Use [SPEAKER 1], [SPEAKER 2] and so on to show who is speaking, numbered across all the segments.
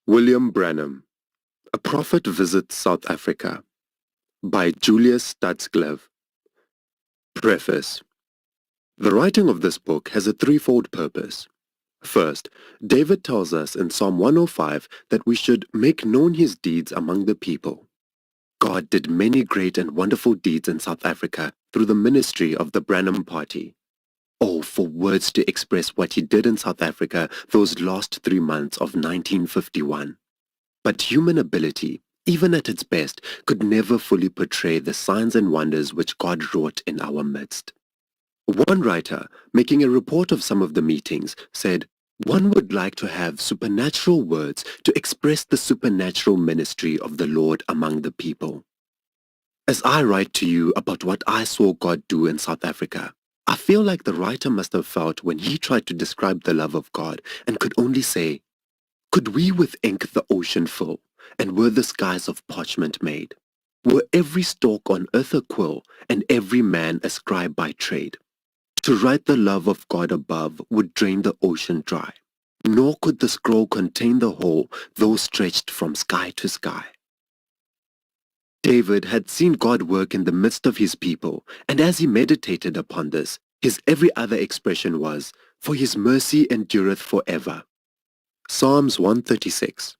[SPEAKER 1] William Branham, A Prophet Visits South Africa by Julius Stadsglev. Preface. The writing of this book has a threefold purpose. First, David tells us in Psalm 105 that we should make known his deeds among the people. God did many great and wonderful deeds in South Africa through the ministry of the Branham Party. Oh, for words to express what he did in South Africa those last 3 months of 1951. But human ability, even at its best, could never fully portray the signs and wonders which God wrought in our midst. One writer, making a report of some of the meetings, said, "One would like to have supernatural words to express the supernatural ministry of the Lord among the people." As I write to you about what I saw God do in South Africa, I feel like the writer must have felt when he tried to describe the love of God and could only say, "Could we with ink the ocean fill, and were the skies of parchment made? Were every stalk on earth a quill, and every man a scribe by trade? To write the love of God above would drain the ocean dry, nor could the scroll contain the whole, though stretched from sky to sky." David had seen God work in the midst of his people, and as he meditated upon this, his every other expression was, "For his mercy endureth forever." Psalms 136.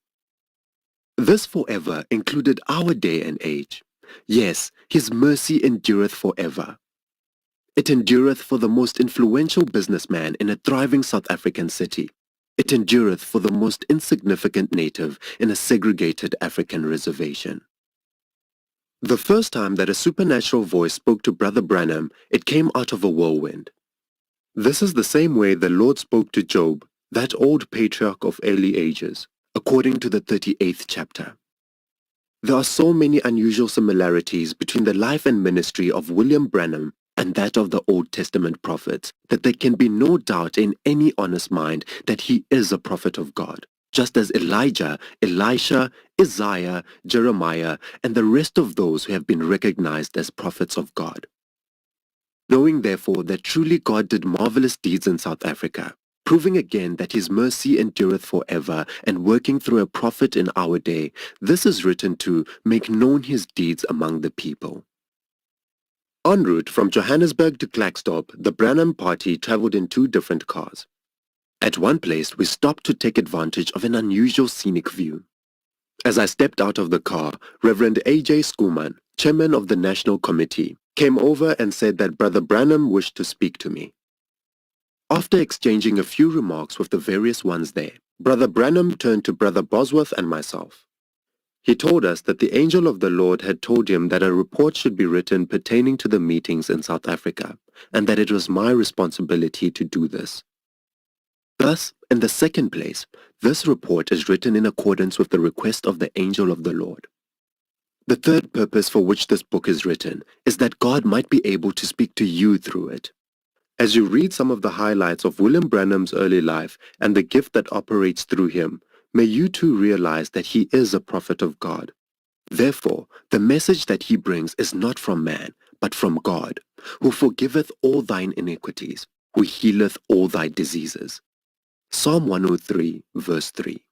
[SPEAKER 1] This forever included our day and age. Yes, his mercy endureth forever. It endureth for the most influential businessman in a thriving South African city. It endureth for the most insignificant native in a segregated African reservation. The first time that a supernatural voice spoke to Brother Branham, it came out of a whirlwind. This is the same way the Lord spoke to Job, that old patriarch of early ages, according to the 38th chapter. There are so many unusual similarities between the life and ministry of William Branham and that of the Old Testament prophets that there can be no doubt in any honest mind that he is a prophet of God, just as Elijah, Elisha, Isaiah, Jeremiah, and the rest of those who have been recognized as prophets of God. Knowing therefore that truly God did marvelous deeds in South Africa, proving again that his mercy endureth forever and working through a prophet in our day, this is written to make known his deeds among the people. En route from Johannesburg to Klerksdorp, the Branham party traveled in 2 different cars. At one place, we stopped to take advantage of an unusual scenic view. As I stepped out of the car, Reverend A.J. Schoeman, chairman of the National Committee, came over and said that Brother Branham wished to speak to me. After exchanging a few remarks with the various ones there, Brother Branham turned to Brother Bosworth and myself. He told us that the angel of the Lord had told him that a report should be written pertaining to the meetings in South Africa, and that it was my responsibility to do this. Thus, in the second place, this report is written in accordance with the request of the angel of the Lord. The third purpose for which this book is written is that God might be able to speak to you through it. As you read some of the highlights of William Branham's early life and the gift that operates through him, may you too realize that he is a prophet of God. Therefore, the message that he brings is not from man, but from God, who forgiveth all thine iniquities, who healeth all thy diseases. Psalm 103, verse 3.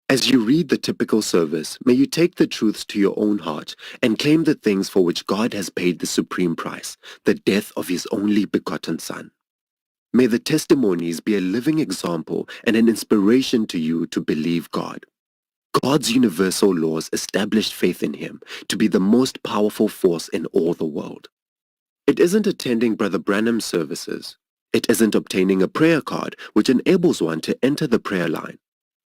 [SPEAKER 1] As you read the typical service, may you take the truths to your own heart and claim the things for which God has paid the supreme price, the death of his only begotten Son. May the testimonies be a living example and an inspiration to you to believe God. God's universal laws established faith in him to be the most powerful force in all the world. It isn't attending Brother Branham's services. It isn't obtaining a prayer card which enables one to enter the prayer line.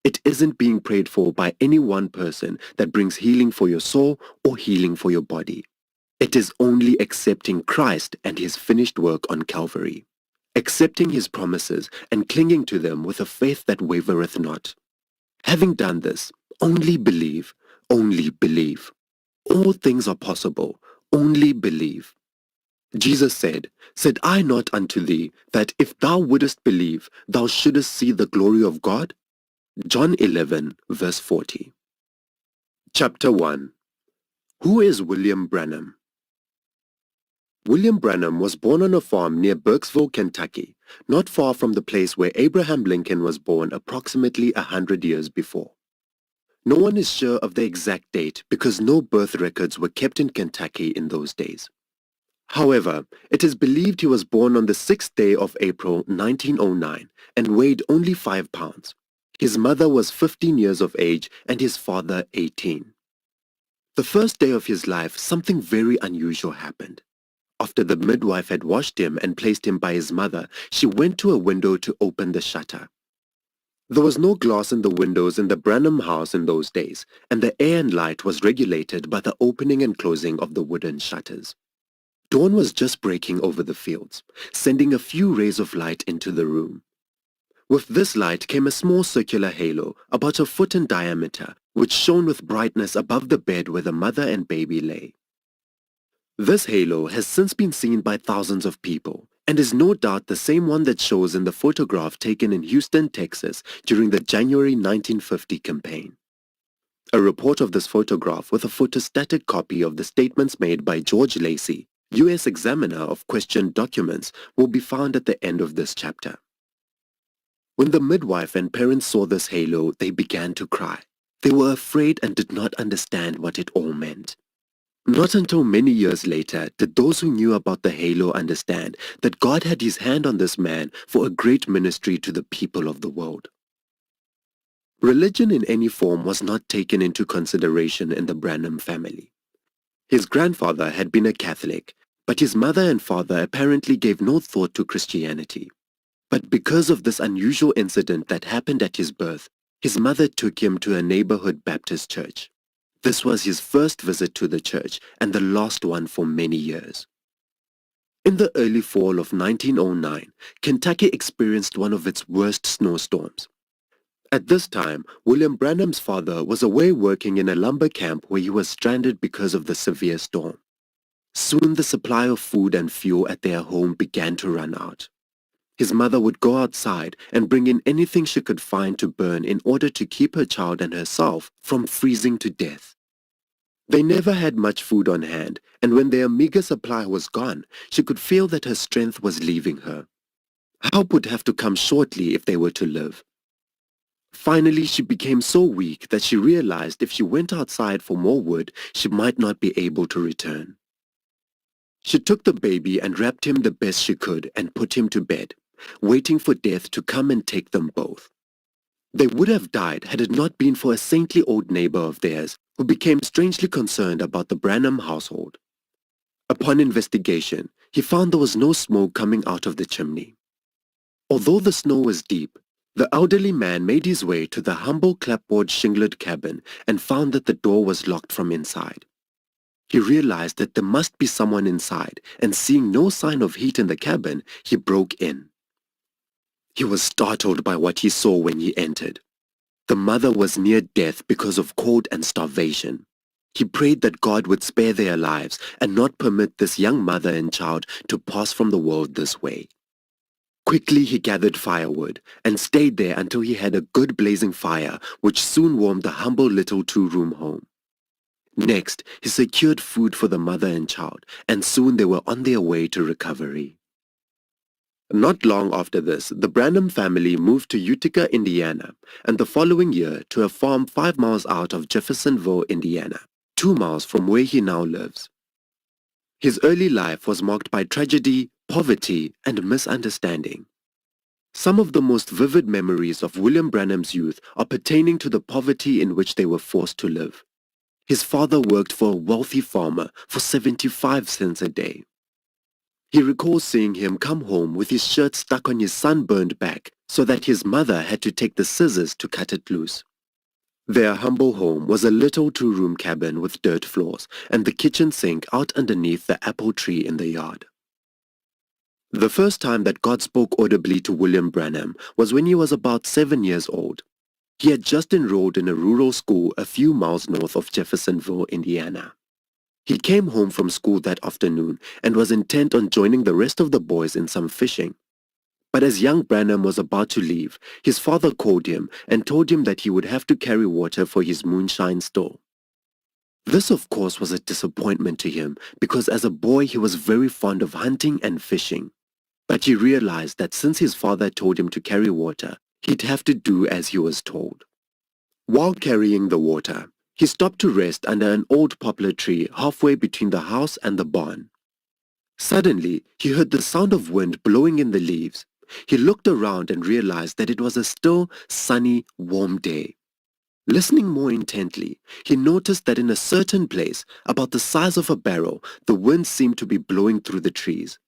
[SPEAKER 1] It isn't being prayed for by any one person that brings healing for your soul or healing for your body. It is only accepting Christ and his finished work on Calvary, accepting his promises and clinging to them with a faith that wavereth not. Having done this, only believe, only believe. All things are possible, only believe. Jesus said I not unto thee, that if thou wouldest believe, thou shouldest see the glory of God? John 11, verse 40. Chapter 1. Who is William Branham? William Branham was born on a farm near Burkesville, Kentucky, not far from the place where Abraham Lincoln was born approximately 100 years before. No one is sure of the exact date because no birth records were kept in Kentucky in those days. However, it is believed he was born on the 6th day of April 1909 and weighed only 5 pounds. His mother was 15 years of age and his father 18. The first day of his life, something very unusual happened. After the midwife had washed him and placed him by his mother, she went to a window to open the shutter. There was no glass in the windows in the Branham house in those days, and the air and light was regulated by the opening and closing of the wooden shutters. Dawn was just breaking over the fields, sending a few rays of light into the room. With this light came a small circular halo, about a foot in diameter, which shone with brightness above the bed where the mother and baby lay. This halo has since been seen by thousands of people, and is no doubt the same one that shows in the photograph taken in Houston, Texas during the January 1950 campaign. A report of this photograph with a photostatic copy of the statements made by George Lacey, U.S. Examiner of questioned documents, will be found at the end of this chapter. When the midwife and parents saw this halo, they began to cry. They were afraid and did not understand what it all meant. Not until many years later did those who knew about the halo understand that God had his hand on this man for a great ministry to the people of the world. Religion in any form was not taken into consideration in the Branham family. His grandfather had been a Catholic, but his mother and father apparently gave no thought to Christianity. But because of this unusual incident that happened at his birth, his mother took him to a neighborhood Baptist church. This was his first visit to the church and the last one for many years. In the early fall of 1909, Kentucky experienced one of its worst snowstorms. At this time, William Branham's father was away working in a lumber camp where he was stranded because of the severe storm. Soon the supply of food and fuel at their home began to run out. His mother would go outside and bring in anything she could find to burn in order to keep her child and herself from freezing to death. They never had much food on hand, and when their meager supply was gone, she could feel that her strength was leaving her. Help would have to come shortly if they were to live. Finally, she became so weak that she realized if she went outside for more wood, she might not be able to return. She took the baby and wrapped him the best she could and put him to bed, waiting for death to come and take them both. They would have died had it not been for a saintly old neighbor of theirs who became strangely concerned about the Branham household. Upon investigation, he found there was no smoke coming out of the chimney. Although the snow was deep, the elderly man made his way to the humble clapboard shinglet cabin and found that the door was locked from inside. He realized that there must be someone inside, and seeing no sign of heat in the cabin, he broke in. He was startled by what he saw when he entered. The mother was near death because of cold and starvation. He prayed that God would spare their lives and not permit this young mother and child to pass from the world this way. Quickly he gathered firewood and stayed there until he had a good blazing fire, which soon warmed the humble little two-room home. Next, he secured food for the mother and child, and soon they were on their way to recovery. Not long after this, the Branham family moved to Utica, Indiana, and the following year to a farm 5 miles out of Jeffersonville, Indiana, 2 miles from where he now lives. His early life was marked by tragedy, poverty, and misunderstanding. Some of the most vivid memories of William Branham's youth are pertaining to the poverty in which they were forced to live. His father worked for a wealthy farmer for 75 cents a day. He recalls seeing him come home with his shirt stuck on his sunburned back so that his mother had to take the scissors to cut it loose. Their humble home was a little two-room cabin with dirt floors and the kitchen sink out underneath the apple tree in the yard. The first time that God spoke audibly to William Branham was when he was about 7 years old. He had just enrolled in a rural school a few miles north of Jeffersonville, Indiana. He came home from school that afternoon and was intent on joining the rest of the boys in some fishing. But as young Branham was about to leave, his father called him and told him that he would have to carry water for his moonshine store. This, of course, was a disappointment to him because as a boy he was very fond of hunting and fishing. But he realized that since his father told him to carry water, he'd have to do as he was told. While carrying the water, he stopped to rest under an old poplar tree halfway between the house and the barn. Suddenly, he heard the sound of wind blowing in the leaves. He looked around and realized that it was a still, sunny, warm day. Listening more intently, he noticed that in a certain place, about the size of a barrel, the wind seemed to be blowing through the trees.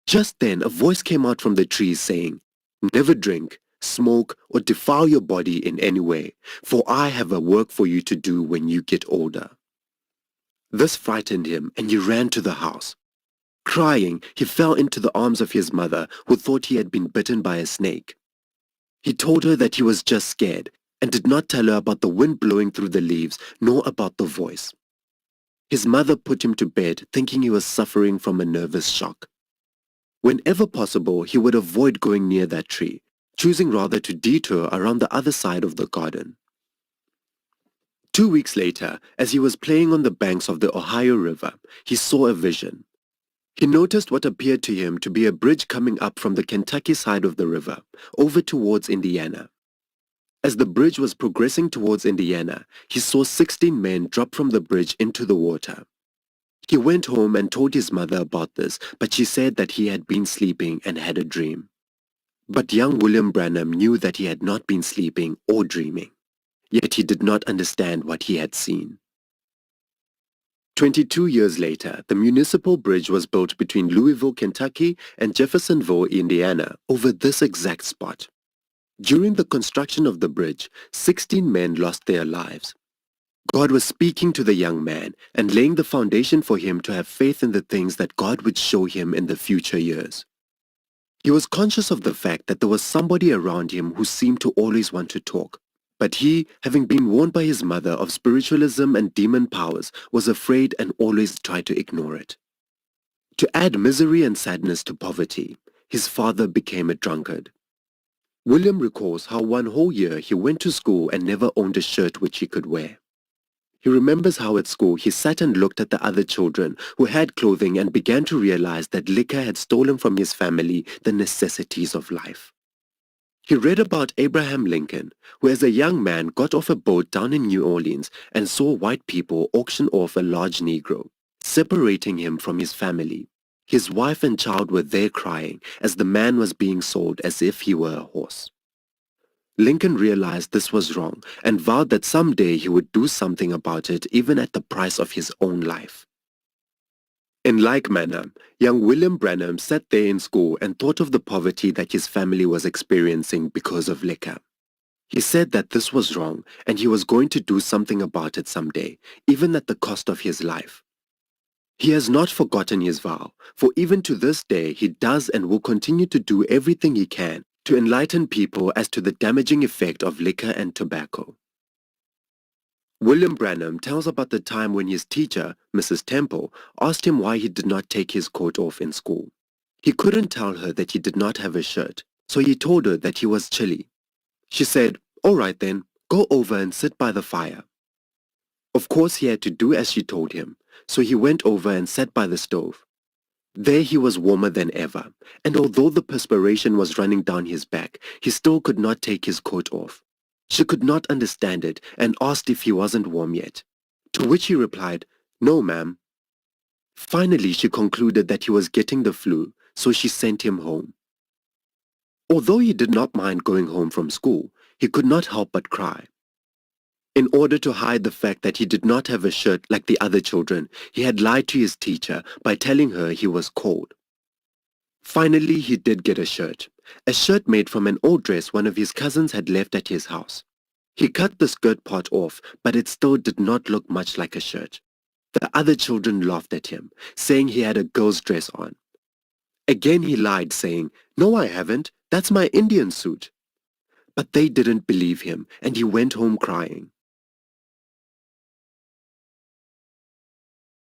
[SPEAKER 1] Just then, a voice came out from the trees saying, "Never drink, smoke, or defile your body in any way, for I have a work for you to do when you get older." This frightened him, and he ran to the house. Crying, he fell into the arms of his mother, who thought he had been bitten by a snake. He told her that he was just scared, and did not tell her about the wind blowing through the leaves, nor about the voice. His mother put him to bed, thinking he was suffering from a nervous shock. Whenever possible, he would avoid going near that tree, choosing rather to detour around the other side of the garden. 2 weeks later, as he was playing on the banks of the Ohio River, he saw a vision. He noticed what appeared to him to be a bridge coming up from the Kentucky side of the river, over towards Indiana. As the bridge was progressing towards Indiana, he saw 16 men drop from the bridge into the water. He went home and told his mother about this, but she said that he had been sleeping and had a dream. But young William Branham knew that he had not been sleeping or dreaming, yet he did not understand what he had seen. 22 years later, the municipal bridge was built between Louisville, Kentucky and Jeffersonville, Indiana, over this exact spot. During the construction of the bridge, 16 men lost their lives. God was speaking to the young man and laying the foundation for him to have faith in the things that God would show him in the future years. He was conscious of the fact that there was somebody around him who seemed to always want to talk. But he, having been warned by his mother of spiritualism and demon powers, was afraid and always tried to ignore it. To add misery and sadness to poverty, his father became a drunkard. William recalls how one whole year he went to school and never owned a shirt which he could wear. He remembers how at school he sat and looked at the other children who had clothing and began to realize that liquor had stolen from his family the necessities of life. He read about Abraham Lincoln, who as a young man got off a boat down in New Orleans and saw white people auction off a large Negro, separating him from his family. His wife and child were there crying as the man was being sold as if he were a horse. Lincoln realized this was wrong and vowed that someday he would do something about it even at the price of his own life. In like manner, young William Branham sat there in school and thought of the poverty that his family was experiencing because of liquor. He said that this was wrong and he was going to do something about it someday, even at the cost of his life. He has not forgotten his vow, for even to this day he does and will continue to do everything he can to enlighten people as to the damaging effect of liquor and tobacco. William Branham tells about the time when his teacher, Mrs. Temple, asked him why he did not take his coat off in school. He couldn't tell her that he did not have a shirt, so he told her that he was chilly. She said, "All right then, go over and sit by the fire." Of course he had to do as she told him, so he went over and sat by the stove. There he was warmer than ever, and although the perspiration was running down his back, he still could not take his coat off. She could not understand it and asked if he wasn't warm yet, to which he replied, "No, ma'am." Finally, she concluded that he was getting the flu, so she sent him home. Although he did not mind going home from school, he could not help but cry. In order to hide the fact that he did not have a shirt like the other children, he had lied to his teacher by telling her he was cold. Finally, he did get a shirt made from an old dress one of his cousins had left at his house. He cut the skirt part off, but it still did not look much like a shirt. The other children laughed at him, saying he had a girl's dress on. Again he lied, saying, "No, I haven't. That's my Indian suit." But they didn't believe him, and he went home crying.